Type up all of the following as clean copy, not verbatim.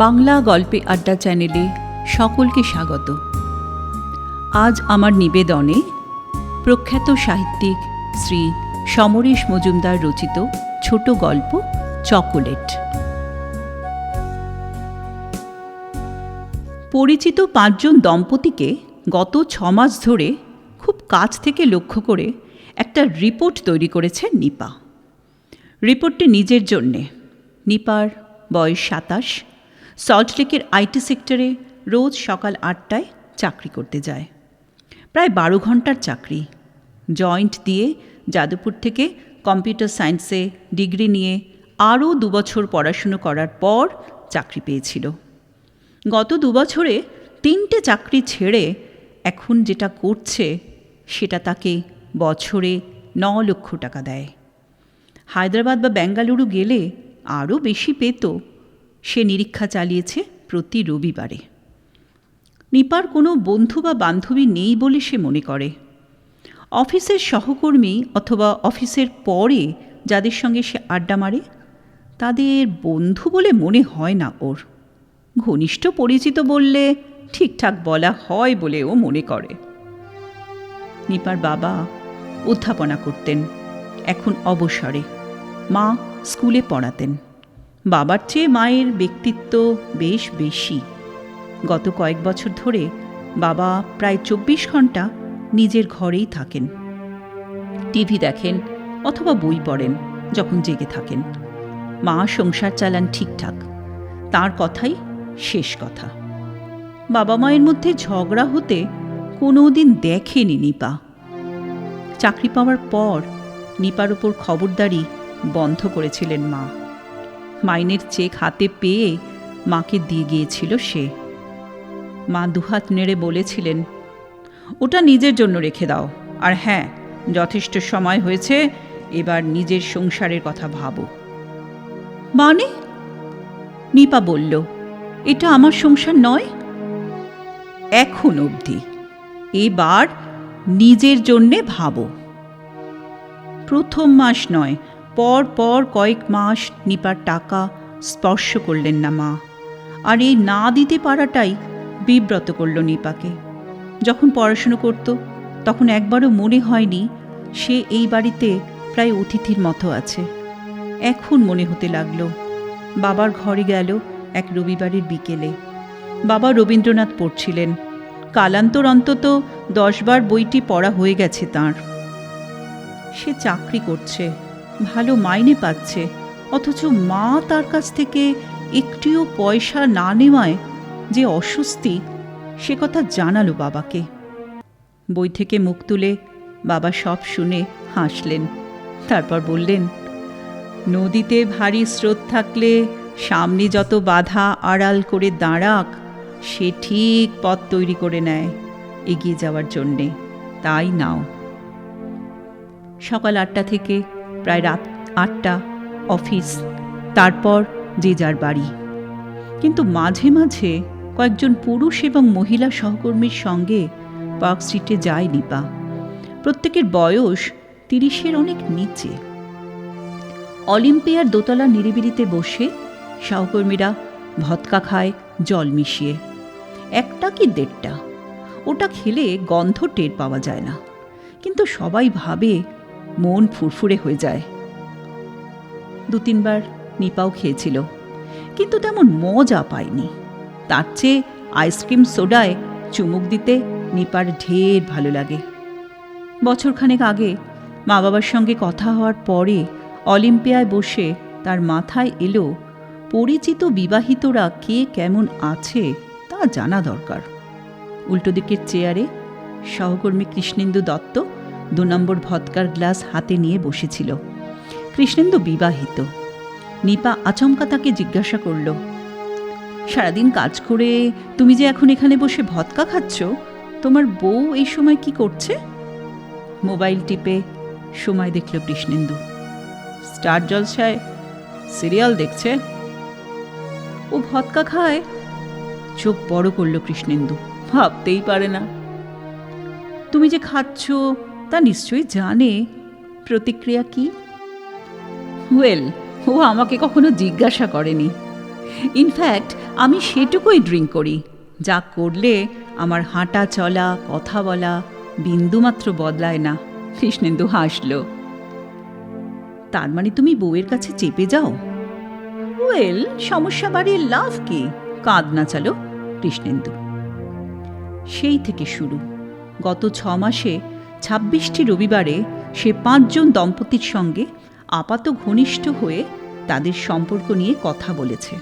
বাংলা গল্পে আড্ডা চ্যানেলে সকলকে স্বাগত। আজ আমার নিবেদনে প্রখ্যাত সাহিত্যিক শ্রী সমরেশ মজুমদার রচিত ছোট গল্প চকোলেট। পরিচিত 5 জন দম্পতিকে গত 6 মাস ধরে খুব কাছ থেকে লক্ষ্য করে একটা রিপোর্ট তৈরি করেছে নিপা। রিপোর্টটি নিজের জন্যে। নিপার বয়স 27, সল্টলেকের আইটি সেক্টরে রোজ সকাল 8টায় চাকরি করতে যায়। প্রায় 12 ঘন্টার চাকরি। জয়েন্ট দিয়ে যাদবপুর থেকে কম্পিউটার সায়েন্সে ডিগ্রি নিয়ে আরও 2 বছর পড়াশুনো করার পর চাকরি পেয়েছিল। গত 2 বছরে 3টে চাকরি ছেড়ে এখন যেটা করছে সেটা তাকে বছরে 9 লক্ষ টাকা দেয়। হায়দ্রাবাদ বা বেঙ্গালুরু গেলে আরও বেশি পেত। সে নিরীক্ষা চালিয়েছে প্রতি রবিবারে। নিপার কোনো বন্ধু বা বান্ধবী নেই বলে সে মনে করে। অফিসের সহকর্মী অথবা অফিসের পরে যাদের সঙ্গে সে আড্ডা মারে তাদের বন্ধু বলে মনে হয় না ওর। ঘনিষ্ঠ পরিচিত বললে ঠিকঠাক বলা হয় বলেও মনে করে। নিপার বাবা অধ্যাপনা করতেন, এখন অবসরে। মা স্কুলে পড়াতেন। বাবার চেয়ে মায়ের ব্যক্তিত্ব বেশ বেশি। গত কয়েক বছর ধরে বাবা প্রায় 24 ঘন্টা নিজের ঘরেই থাকেন। টিভি দেখেন অথবা বই পড়েন যখন জেগে থাকেন। মা সংসার চালান ঠিকঠাক, তার কথাই শেষ কথা। বাবা মায়ের মধ্যে ঝগড়া হতে কোনোদিন দেখেনি নিপা। চাকরি পাওয়ার পর নিপার ওপর খবরদারি বন্ধ করেছিলেন মা। মাইনের চেক হাতে পেয়ে মাকে দিয়ে গিয়েছিল সে। মা দুহাত নেড়ে বলেছিলেন, ওটা নিজের জন্য রেখে দাও, আর হ্যাঁ, যথেষ্ট সময় হয়েছে, এবার নিজের সংসারের কথা ভাবো। মানে? নিপা বলল, এটা আমার সংসার নয়। এখন অবধি। এবার নিজের জন্যে ভাবো। প্রথম মাস নয়, পর পর কয়েক মাস নিপার টাকা স্পর্শ করলেন না মা। আর এই না দিতে পারাটাই বিব্রত করল নিপাকে। যখন পড়াশুনো করত তখন একবারও মনে হয়নি সে এই বাড়িতে প্রায় অতিথির মতো আছে। এখন মনে হতে লাগলো। বাবার ঘরে গেল এক রবিবারের বিকেলে। বাবা রবীন্দ্রনাথ পড়ছিলেন। কালান্তর অন্তত 10 বার বইটি পড়া হয়ে গেছে তাঁর। সে চাকরি করছে, ভালো মাইনে পাচ্ছে, অথচ মা তার কাছ থেকে একটিও পয়সা না নেওয়ায় যে অস্বস্তি, সে কথা জানালো বাবাকে। বই থেকে মুখ তুলে বাবা সব শুনে হাসলেন। তারপর বললেন, নদীতে ভারী স্রোত থাকলে সামনে যত বাধা আড়াল করে দাঁড়াক, সে ঠিক পথ তৈরি করে নেয় এগিয়ে যাওয়ার জন্যে। তাই নাও। সকাল 8টা থেকে প্রায় রাত 8টা অফিস, তারপর যে যার বাড়ি। কিন্তু মাঝে মাঝে কয়েকজন পুরুষ এবং মহিলা সহকর্মীর সঙ্গে পার্ক স্ট্রিটে যায় নিপা। প্রত্যেকের বয়স 30-এর অনেক নিচে। অলিম্পিয়ার দোতলা নিরিবিলিতে বসে সহকর্মীরা ভদকা খায় জল মিশিয়ে। 1টা কি 1.5টা। ওটা খেলে গন্ধ টের পাওয়া যায় না, কিন্তু সবাই ভাবে মন ফুরফুরে হয়ে যায়। 2-3 বার নিপাও খেয়েছিল, কিন্তু তেমন মজা পায়নি। তার চেয়ে আইসক্রিম সোডায় চুমুক দিতে নিপার ঢের ভালো লাগে। বছরখানেক আগে মা বাবার সঙ্গে কথা হওয়ার পরে অলিম্পিয়ায় বসে তার মাথায় এলো, পরিচিত বিবাহিতরা কে কেমন আছে তা জানা দরকার। উল্টো দিকের চেয়ারে সহকর্মী কৃষ্ণেন্দু দত্ত 2 নম্বর ভদকার গ্লাস হাতে নিয়ে বসেছিল। কৃষ্ণেন্দু বিবাহিত। নিপা আচমকা তাকে জিজ্ঞাসা করল, সারাদিন কাজ করে তুমি যে এখন এখানে বসে ভদকা খাচ্ছ, তোমার বউ এই সময় কি করছে? মোবাইল টিপে সময় দেখল কৃষ্ণেন্দু। স্টার জলসায় সিরিয়াল দেখছে। ও ভদকা খায়? চোখ বড় করল কৃষ্ণেন্দু। ভাবতেই পারে না। তুমি যে খাচ্ছ তা নিশ্চয়ই জানে। প্রতিক্রিয়া কি? ওয়েল, ও আমাকে কখনো জিজ্ঞাসা করেনি। ইনফ্যাক্ট আমি সেটুকুই ড্রিঙ্ক করি যা করলে আমার হাঁটা চলা কথা বলা বিন্দুমাত্র বদলায় না। কৃষ্ণেন্দু হাসল। তার মানে তুমি বউয়ের কাছে চেপে যাও? ওয়েল, সমস্যা বাড়িয়ে লাভ কি? কাঁদ না চালো কৃষ্ণেন্দু। সেই থেকে শুরু। গত 6 মাসে 26টি রবিবারে সে 5 জন দম্পতির সঙ্গে আপাত ঘনিষ্ঠ হয়ে তাদের সম্পর্ক নিয়ে কথা বলেছে।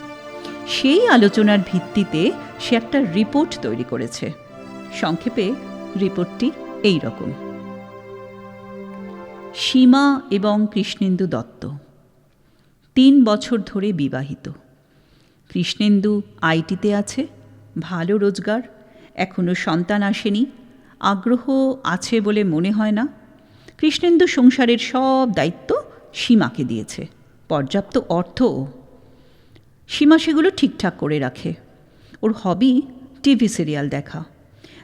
সেই আলোচনার ভিত্তিতে সে একটা রিপোর্ট তৈরি করেছে। সংক্ষেপে রিপোর্টটি এই রকম। সীমা এবং কৃষ্ণেন্দু দত্ত 3 বছর ধরে বিবাহিত। কৃষ্ণেন্দু আইটিতে আছে, ভালো রোজগার, এখনও সন্তান আসেনি, আগ্রহ আছে বলে মনে হয় না। কৃষ্ণেন্দু সংসারের সব দায়িত্ব সীমাকে দিয়েছে, পর্যাপ্ত অর্থও। সীমা সেগুলো ঠিকঠাক করে রাখে। ওর হবি টিভি সিরিয়াল দেখা,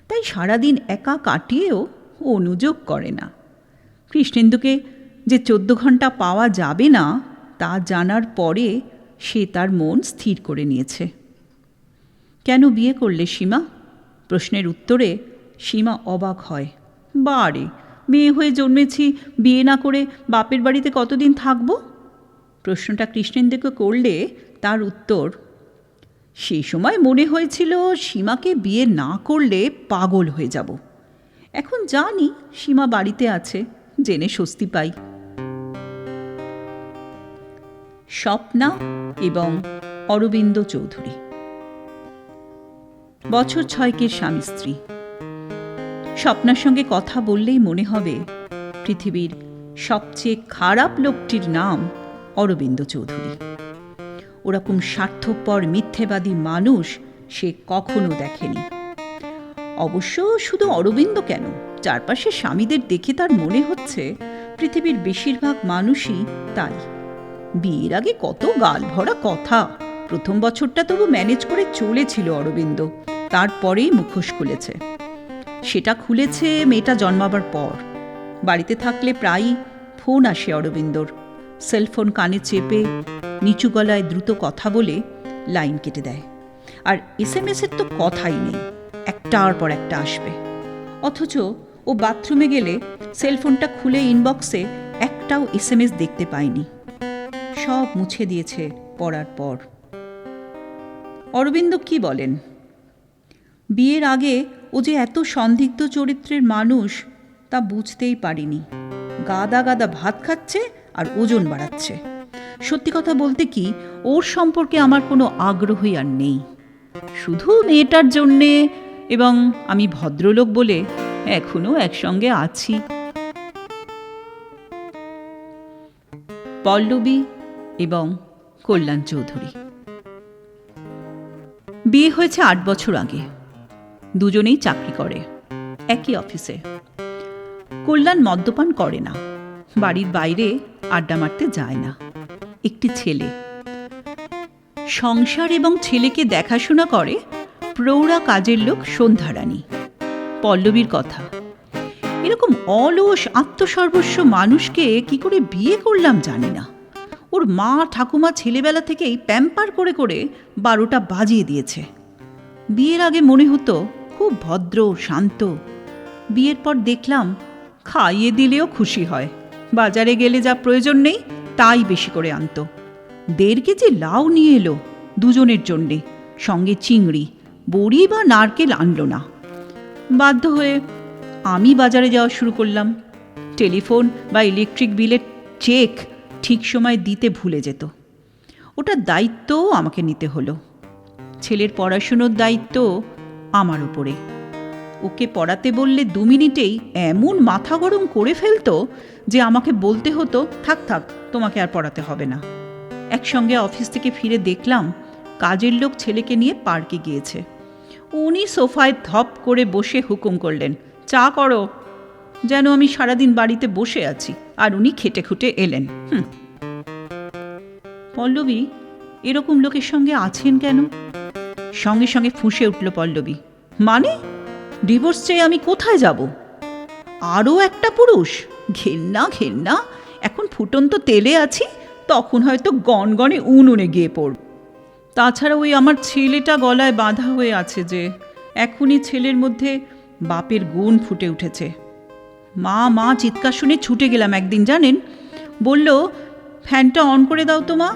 তাই সারাদিন একা কাটিয়েও অনুযোগ করে না। কৃষ্ণেন্দুকে যে 14 ঘন্টা পাওয়া যাবে না তা জানার পরে সে তার মন স্থির করে নিয়েছে। কেন বিয়ে করলে সীমা? প্রশ্নের উত্তরে সীমা অবাক হয়। বারে, মেয়ে হয়ে জন্মেছি, বিয়ে না করে বাপের বাড়িতে কতদিন থাকব? প্রশ্নটা কৃষ্ণেন্দুকে করলে তার উত্তর, সেই সময় মনে হয়েছিল সীমাকে বিয়ে না করলে পাগল হয়ে যাব। এখন জানি সীমা বাড়িতে আছে, জেনে স্বস্তি পাই। স্বপ্না এবং অরবিন্দ চৌধুরী বছর 6 স্বামী স্ত্রী। স্বপ্নার সঙ্গে কথা বললেই মনে হবে পৃথিবীর সবচেয়ে খারাপ লোকটির নাম অরবিন্দ চৌধুরী। ওরকম স্বার্থপর মিথ্যেবাদী মানুষ সে কখনো দেখেনি। অবশ্য শুধু অরবিন্দ কেন, চারপাশে স্বামীদের দেখে তার মনে হচ্ছে পৃথিবীর বেশিরভাগ মানুষই তাই। বিয়ের আগে কত গাল ভরা কথা, প্রথম বছরটা তবু ম্যানেজ করে চলেছিল অরবিন্দ, তারপরেই মুখোশ খুলেছে। সেটা খুলেছে মেয়েটা জন্মাবার পর। বাড়িতে থাকলে প্রায়ই ফোন আসে অরবিন্দর। সেলফোন কানে চেপে নিচু গলায় দ্রুত কথা বলে লাইন কেটে দেয়। আর SMS-এর তো কথাই নেই, একটার পর একটা আসবে। অথচ ও বাথরুমে গেলে সেলফোনটা খুলে ইনবক্সে একটাও SMS দেখতে পায়নি, সব মুছে দিয়েছে পড়ার পর। অরবিন্দ কি বলেন? বিয়ের আগে ও যে এত সন্দিগ্ধ চরিত্রের মানুষ তা বুঝতেই পারিনি। গাদা গাদা ভাত খাচ্ছে আর ওজন বাড়াচ্ছে। সত্যি কথা বলতে কি, ওর সম্পর্কে আমার কোনো আগ্রহই আর নেই। শুধু মেয়েটার জন্যে এবং আমি ভদ্রলোক বলে এখনো একসঙ্গে আছি। পল্লবী এবং কল্যাণ চৌধুরী বিয়ে হয়েছে 8 বছর আগে। দুজনেই চাকরি করে, একই অফিসে। কল্যাণ মদ্যপান করে না, বাড়ির বাইরে আড্ডা মারতে যায় না। একটি ছেলে, সংসার এবং ছেলেকে দেখাশোনা করে প্রৌঢ়া কাজের লোক সন্ধ্যারানী। পল্লবীর কথা, এরকম অলস আত্মসর্বস্ব মানুষকে কি করে বিয়ে করলাম জানি না। ওর মা ঠাকুমা ছেলেবেলা থেকেই প্যাম্পার করে করে 12টা বাজিয়ে দিয়েছে। বিয়ের আগে মনে হতো খুব ভদ্র শান্ত। বিয়ের পর দেখলাম খাইয়ে দিলেও খুশি হয়। বাজারে গেলে যা প্রয়োজন নেই তাই বেশি করে আনতো। 1.5 কেজি লাউ নিয়ে এলো দুজনের জন্যে, সঙ্গে চিংড়ি, বড়ি বা নারকেল আনলো না। বাধ্য হয়ে আমি বাজারে যাওয়া শুরু করলাম। টেলিফোন বা ইলেকট্রিক বিলের চেক ঠিক সময় দিতে ভুলে যেত। ওটার দায়িত্বও আমাকে নিতে হলো। ছেলের পড়াশুনোর দায়িত্ব আমার উপরে। ওকে পড়াতে বললে 2 মিনিটেই এমন মাথা গরম করে ফেলতো যে আমাকে বলতে হতো, থাক থাক, তোমাকে আর পড়াতে হবে না। একসঙ্গে অফিস থেকে ফিরে দেখলাম কাজের লোক ছেলেকে নিয়ে পার্কে গিয়েছে। উনি সোফায় ধপ করে বসে হুকুম করলেন, চা করো। যেন আমি সারাদিন বাড়িতে বসে আছি আর উনি খেটে খুটে এলেন। পল্লবী, এরকম লোকের সঙ্গে আছেন কেন? সঙ্গে সঙ্গে ফুঁসে উঠল পল্লবী, মানে ডিভোর্স চেয়ে আমি কোথায় যাব? আরও একটা পুরুষ? ঘেন্না ঘেন্না। এখন ফুটন্ত তেলে আছি, তখন হয়তো গনগনে উনুনে গিয়ে পড়ব। তাছাড়া ওই আমার ছেলেটা গলায় বাঁধা হয়ে আছে যে, এখনই ছেলের মধ্যে বাপের গুণ ফুটে উঠেছে। মা মা চিৎকার শুনে ছুটে গেলাম একদিন, জানেন, বলল, ফ্যানটা অন করে দাও তো মা।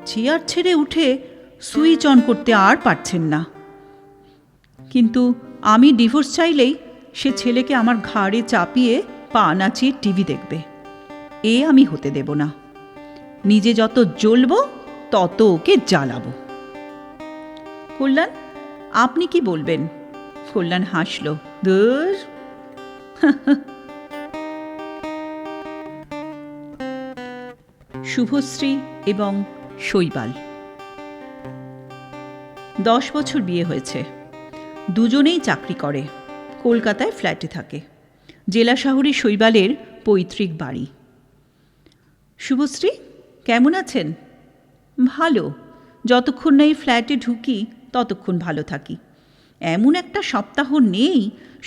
চেয়ার ছেড়ে উঠে সুইচ অন করতে আর পারছেন না। কিন্তু আমি ডিভোর্স চাইলেই সে ছেলেকে আমার ঘাড়ে চাপিয়ে পা নাচিয়ে টিভি দেখবে। এ আমি হতে দেব না। নিজে যত জ্বলব তত ওকে জ্বালাবো। কল্যাণ, আপনি কি বলবেন? কল্যাণ হাসল। ধুর। শুভশ্রী এবং শৈবাল 10 বছর বিয়ে হয়েছে। দুজনেই চাকরি করে, কলকাতায় ফ্ল্যাটে থাকে। জেলা শহরে শৈবালের পৈতৃক বাড়ি। শুভশ্রী, কেমন আছেন? ভালো। যতক্ষণ না এই ফ্ল্যাটে ঢুকি ততক্ষণ ভালো থাকি। এমন একটা সপ্তাহ নেই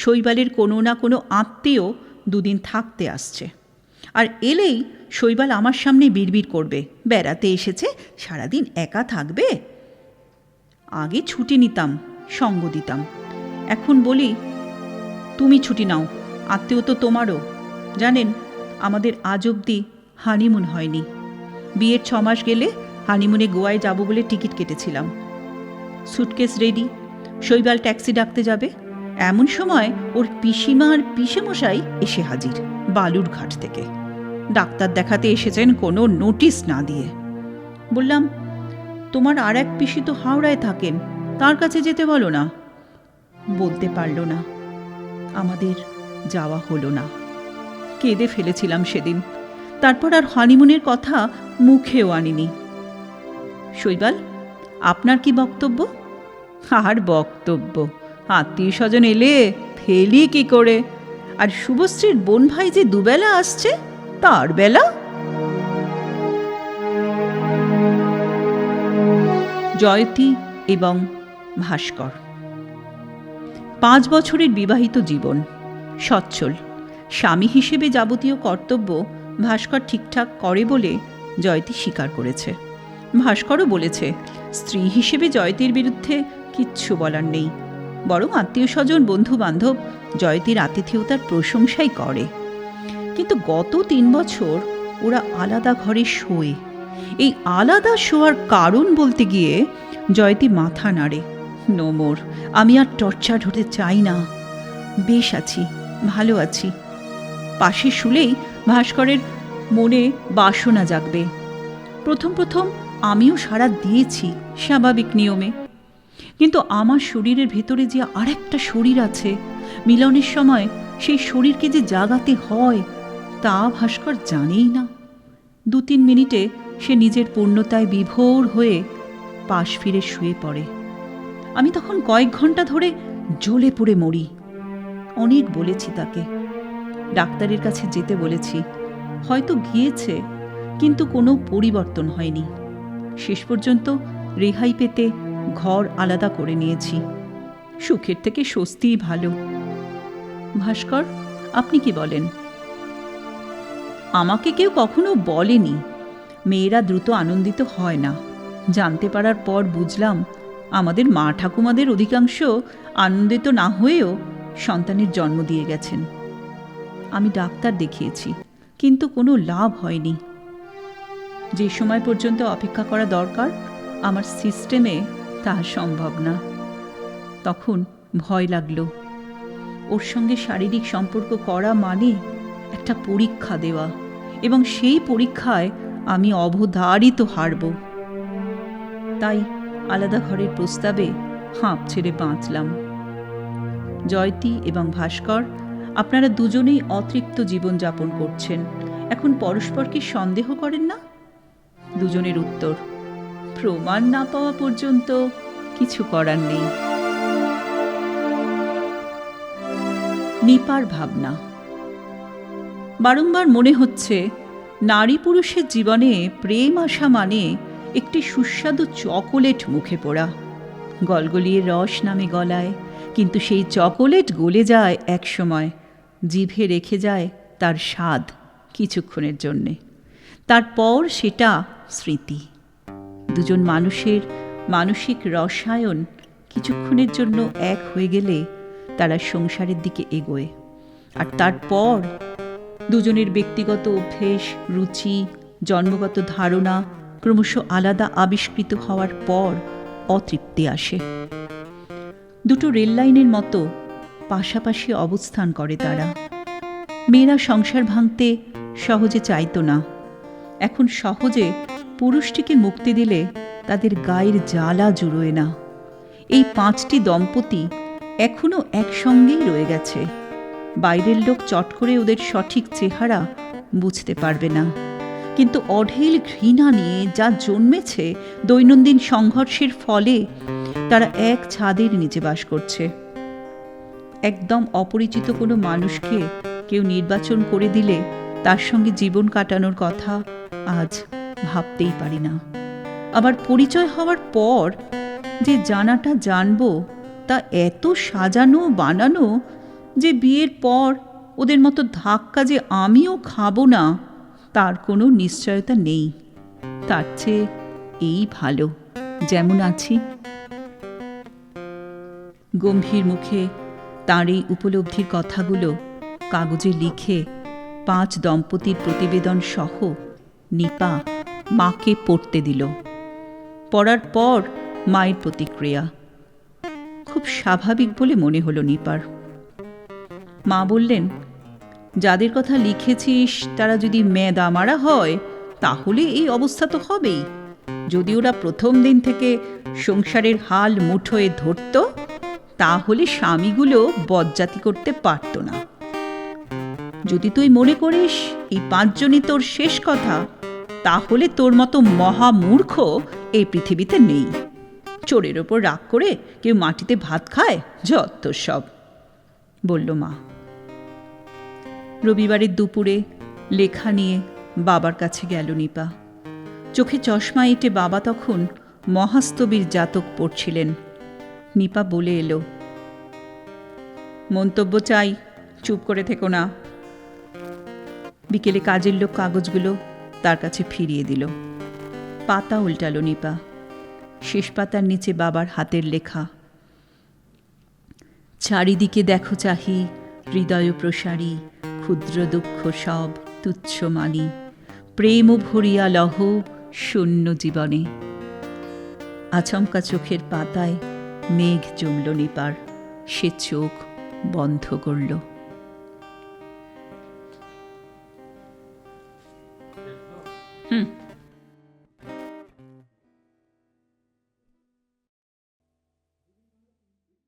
শৈবালের কোনো না কোনো আত্মীয় দুদিন থাকতে আসছে। আর এলেই শৈবাল আমার সামনে বিড়বিড় করবে, বেড়াতে এসেছে, সারাদিন একা থাকবে। আগে ছুটি নিতাম, সঙ্গ দিতাম। এখন বলি, তুমি ছুটি নাও, আত্মীয় তো তোমারও। জানেন, আমাদের আজ অবধি হানিমুন হয়নি। বিয়ের 6 মাস গেলে হানিমুনে গোয়ায় যাব বলে টিকিট কেটেছিলাম। সুটকেস রেডি, শৈবাল ট্যাক্সি ডাকতে যাবে। এমন সময় ওর পিসিমা আর পিসেমশাই এসে হাজির বালুরঘাট থেকে। ডাক্তার দেখাতে এসেছেন কোনো নোটিশ না দিয়ে। বললাম, তোমার আর এক পিসি তো হাওড়ায় থাকেন, তার কাছে যেতে বলো না। বলতে পারল না। আমাদের যাওয়া হলো না। কেঁদে ফেলেছিলাম সেদিন। তারপর আর হানিমুনের কথা মুখেও আনিনি। শৈবাল, আপনার কি বক্তব্য? আর বক্তব্য, আত্মীয় স্বজন এলে ফেলি কি করে? আর শুভশ্রীর বোন ভাই যে দুবেলা আসছে, তার বেলা। জয়তী এবং ভাস্কর 5 বছরের বিবাহিত জীবন, সচ্ছল। স্বামী হিসেবে যাবতীয় কর্তব্য ভাস্কর ঠিকঠাক করে বলে জয়তী স্বীকার করেছে। ভাস্করও বলেছে, স্ত্রী হিসেবে জয়তীর বিরুদ্ধে কিচ্ছু বলার নেই। বরং আত্মীয় স্বজন, বন্ধু বান্ধব জয়তীর আতিথেয়তার প্রশংসাই করে। কিন্তু গত 3 বছর ওরা আলাদা ঘরে শোয়। এই আলাদা শোয়ার কারণ বলতে গিয়ে জয়তী মাথা নাড়ে। নো মোর, আমি আর টর্চার হতে চাই না। বেশ আছি, ভালো আছি। পাশে শুলেই ভাস্করের মনে বাসনা জাগবে। প্রথম প্রথম আমিও সাড়া দিয়েছি স্বাভাবিক নিয়মে। কিন্তু আমার শরীরের ভেতরে যে আরেকটা শরীর আছে, মিলনের সময় সেই শরীরকে যে জাগাতে হয় তা ভাস্কর জানেই না। 2-3 মিনিটে সে নিজের পূর্ণতায় বিভোর হয়ে পাশ ফিরে শুয়ে পড়ে। আমি তখন কয়েক ঘন্টা ধরে জ্বলে পুড়ে মরি। অনেক বলেছি তাকে, ডাক্তারের কাছে যেতে বলেছি। হয়তো গিয়েছে, কিন্তু কোনো পরিবর্তন হয়নি। শেষ পর্যন্ত রেহাই পেতে ঘর আলাদা করে নিয়েছি। সুখের থেকে স্বস্তিই ভালো। ভাস্কর, আপনি কি বলেন? আমাকে কেউ কখনো বলেনি মেয়েরা দ্রুত আনন্দিত হয় না। জানতে পারার পর বুঝলাম, আমাদের মা ঠাকুমাদের অধিকাংশ আনন্দিত না হয়েও সন্তানের জন্ম দিয়ে গেছেন। আমি ডাক্তার দেখিয়েছি, কিন্তু কোনো লাভ হয়নি। যে সময় পর্যন্ত অপেক্ষা করা দরকার আমার সিস্টেমে তা সম্ভব না। তখন ভয় লাগলো। ওর সঙ্গে শারীরিক সম্পর্ক করা মানে একটা পরীক্ষা দেওয়া, এবং সেই পরীক্ষায় আমি অবধারিত হারব। তাই আলাদা ঘরের প্রস্তাবে হাঁপ ছেড়ে বাঁচলাম। জয়তী এবং ভাস্কর, আপনারা দুজনেই অতৃপ্ত জীবনযাপন করছেন। এখন পরস্পরকে সন্দেহ করেন না? দুজনের উত্তর, প্রমাণ না পাওয়া পর্যন্ত কিছু করার নেই। নিপার ভাবনা। বারংবার মনে হচ্ছে, নারী পুরুষের জীবনে প্রেম আসা মানে একটি সুস্বাদু চকোলেট মুখে পোড়া। গলগলিয়ে রস নামে গলায়, কিন্তু সেই চকোলেট গলে যায় এক সময়, জিভে রেখে যায় তার স্বাদ কিছুক্ষণের জন্যে। তারপর সেটা স্মৃতি। দুজন মানুষের মানসিক রসায়ন কিছুক্ষণের জন্য এক হয়ে গেলে তারা সংসারের দিকে এগোয়। আর তারপর দুজনের ব্যক্তিগত অভ্যেস, রুচি, জন্মগত ধারণা ক্রমশ আলাদা আবিষ্কৃত হওয়ার পর অতৃপ্তি আসে। দুটো রেল লাইনের মতো পাশাপাশি অবস্থান করে তারা। মেয়েরা সংসার ভাঙতে সহজে চাইতো না। এখন সহজে পুরুষটিকে মুক্তি দিলে তাদের গায়ের জ্বালা জুড়োয় না। এই 5টি দম্পতি এখনো একসঙ্গেই রয়ে গেছে। বাইরের লোক চট করে ওদের সঠিক চেহারা বুঝতে পারবে না, কিন্তু অঢেল ঘৃণা নিয়ে যা জন্মেছে দৈনন্দিন সংঘর্ষের ফলে তারা এক ছাদের নিচে বাস করছে। একদম অপরিচিত কোনো মানুষকে কেউ নির্বাচন করে দিলে তার সঙ্গে জীবন কাটানোর কথা আজ ভাবতেই পারি না। আবার পরিচয় হওয়ার পর যে জানাটা জানবো তা এত সাজানো বানানো যে বিয়ের পর ওদের মতো ধাক্কা যে আমিও খাবো না তার কোনো নিশ্চয়তা নেই। তার চেয়ে এই ভালো যেমন আছি। গম্ভীর মুখে তাঁর এই উপলব্ধির কথাগুলো কাগজে লিখে 5 দম্পতির প্রতিবেদন সহ নিপা মাকে পড়তে দিল। পড়ার পর মায়ের প্রতিক্রিয়া খুব স্বাভাবিক বলে মনে হলো নিপার। মা বললেন, যাদের কথা লিখেছিস তারা যদি মেদা মারা হয় তাহলে এই অবস্থা তো হবেই। যদি ওরা প্রথম দিন থেকে সংসারের হাল মুঠোয় ধরত তাহলে স্বামীগুলো বজ্জাতি করতে পারত না। যদি তুই মনে করিস এই 5 জনই তোর শেষ কথা, তাহলে তোর মতো মহামূর্খ এই পৃথিবীতে নেই। চোরের ওপর রাগ করে কেউ মাটিতে ভাত খায়, যত সব, বলল মা। রবিবারের দুপুরে লেখা নিয়ে বাবার কাছে গেল নিপা। চোখে চশমা এঁটে বাবা তখন মহাস্তবীর জাতক পড়ছিলেন। নিপা বলে এলো, মন্তব্য চাই, চুপ করে থেকো না। বিকেলে কাজের লোক কাগজগুলো তার কাছে ফিরিয়ে দিল। পাতা উল্টালো নিপা। শেষ পাতার নিচে বাবার হাতের লেখা, চারিদিকে দেখো চাহি, হৃদয় প্রসারী, ক্ষুদ্র দুঃখ সব তুচ্ছ মানি, প্রেম ভরিয়া লহ শূন্য জীবনে। আচমকা চোখের পাতায় মেঘ জমল নিপার। সে চোখ বন্ধ করল।